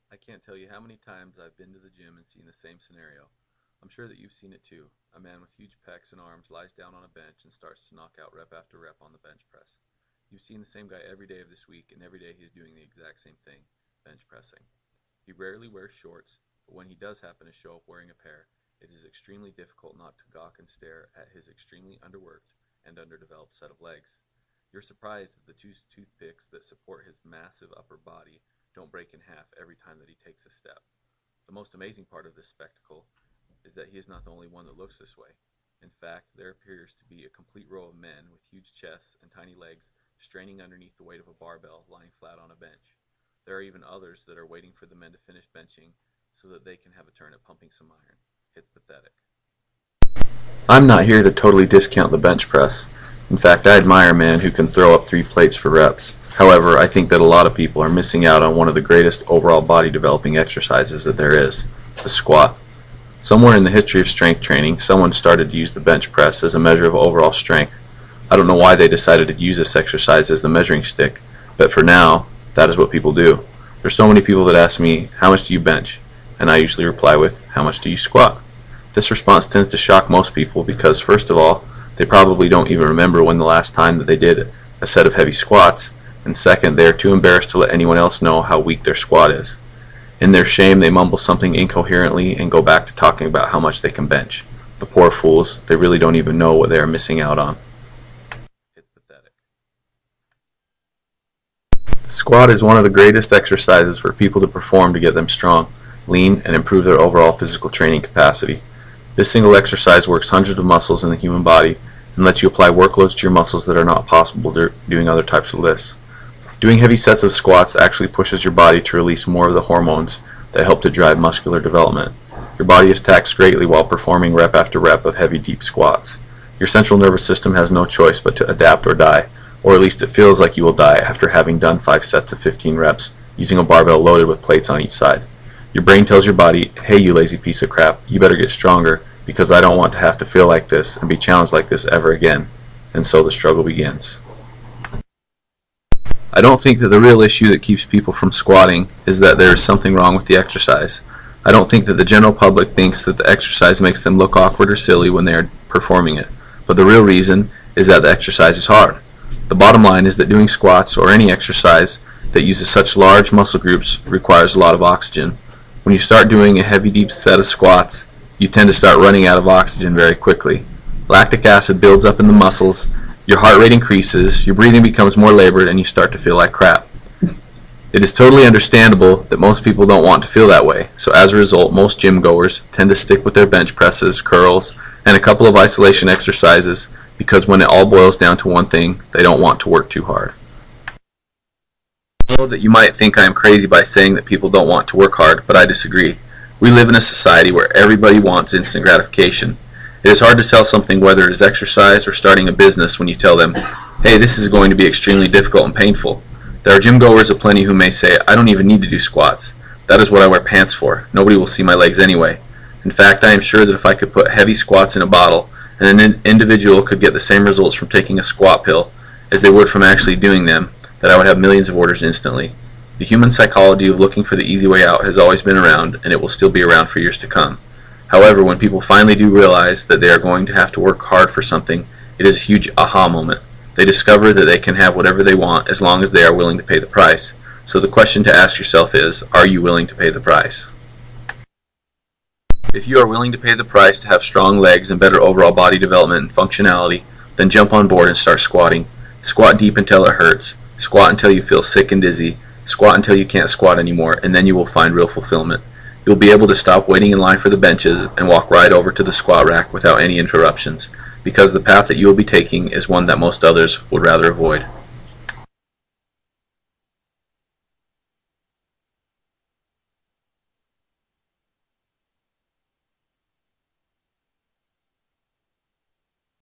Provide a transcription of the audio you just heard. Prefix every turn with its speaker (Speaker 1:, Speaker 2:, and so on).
Speaker 1: I can't tell you how many times I've been to the gym and seen the same scenario. I'm sure that you've seen it too. A man with huge pecs and arms lies down on a bench and starts to knock out rep after rep on the bench press. You've seen the same guy every day of this week, and every day he's doing the exact same thing, bench pressing. He rarely wears shorts, but when he does happen to show up wearing a pair, it is extremely difficult not to gawk and stare at his extremely underworked and underdeveloped set of legs. You're surprised that the two toothpicks that support his massive upper body don't break in half every time that he takes a step. The most amazing part of this spectacle is that he is not the only one that looks this way. In fact, there appears to be a complete row of men with huge chests and tiny legs straining underneath the weight of a barbell lying flat on a bench. There are even others that are waiting for the men to finish benching so that they can have a turn at pumping some iron. It's pathetic. I'm not here to totally discount the bench press. In fact, I admire a man who can throw up 3 plates for reps. However, I think that a lot of people are missing out on one of the greatest overall body developing exercises that there is, the squat. Somewhere in the history of strength training, someone started to use the bench press as a measure of overall strength. I don't know why they decided to use this exercise as the measuring stick, but for now, that is what people do. There's so many people that ask me, how much do you bench? And I usually reply with, how much do you squat? This response tends to shock most people because, first of all, they probably don't even remember when the last time that they did a set of heavy squats, and second, they are too embarrassed to let anyone else know how weak their squat is. In their shame, they mumble something incoherently and go back to talking about how much they can bench. The poor fools, they really don't even know what they are missing out on. It's pathetic. The squat is one of the greatest exercises for people to perform to get them strong, lean, and improve their overall physical training capacity. This single exercise works hundreds of muscles in the human body and lets you apply workloads to your muscles that are not possible doing other types of lifts. Doing heavy sets of squats actually pushes your body to release more of the hormones that help to drive muscular development. Your body is taxed greatly while performing rep after rep of heavy deep squats. Your central nervous system has no choice but to adapt or die, or at least it feels like you will die after having done 5 sets of 15 reps using a barbell loaded with plates on each side. Your brain tells your body, hey you lazy piece of crap, you better get stronger because I don't want to have to feel like this and be challenged like this ever again. And so the struggle begins. I don't think that the real issue that keeps people from squatting is that there is something wrong with the exercise. I don't think that the general public thinks that the exercise makes them look awkward or silly when they are performing it, but the real reason is that the exercise is hard. The bottom line is that doing squats or any exercise that uses such large muscle groups requires a lot of oxygen. When you start doing a heavy deep set of squats, you tend to start running out of oxygen very quickly. Lactic acid builds up in the muscles, your heart rate increases, your breathing becomes more labored, and you start to feel like crap. It is totally understandable that most people don't want to feel that way, so as a result, most gym goers tend to stick with their bench presses, curls, and a couple of isolation exercises because when it all boils down to one thing, they don't want to work too hard. I know that you might think I am crazy by saying that people don't want to work hard, but I disagree. We live in a society where everybody wants instant gratification. It is hard to sell something, whether it is exercise or starting a business, when you tell them, hey, this is going to be extremely difficult and painful. There are gym goers aplenty who may say, I don't even need to do squats. That is what I wear pants for. Nobody will see my legs anyway. In fact, I am sure that if I could put heavy squats in a bottle, and an individual could get the same results from taking a squat pill as they would from actually doing them, that I would have millions of orders instantly. The human psychology of looking for the easy way out has always been around, and it will still be around for years to come. However, when people finally do realize that they are going to have to work hard for something, it is a huge aha moment. They discover that they can have whatever they want as long as they are willing to pay the price. So the question to ask yourself is, are you willing to pay the price? If you are willing to pay the price to have strong legs and better overall body development and functionality, then jump on board and start squatting. Squat deep until it hurts. Squat until you feel sick and dizzy. Squat until you can't squat anymore, and then you will find real fulfillment. You'll be able to stop waiting in line for the benches and walk right over to the squat rack without any interruptions, because the path that you will be taking is one that most others would rather avoid.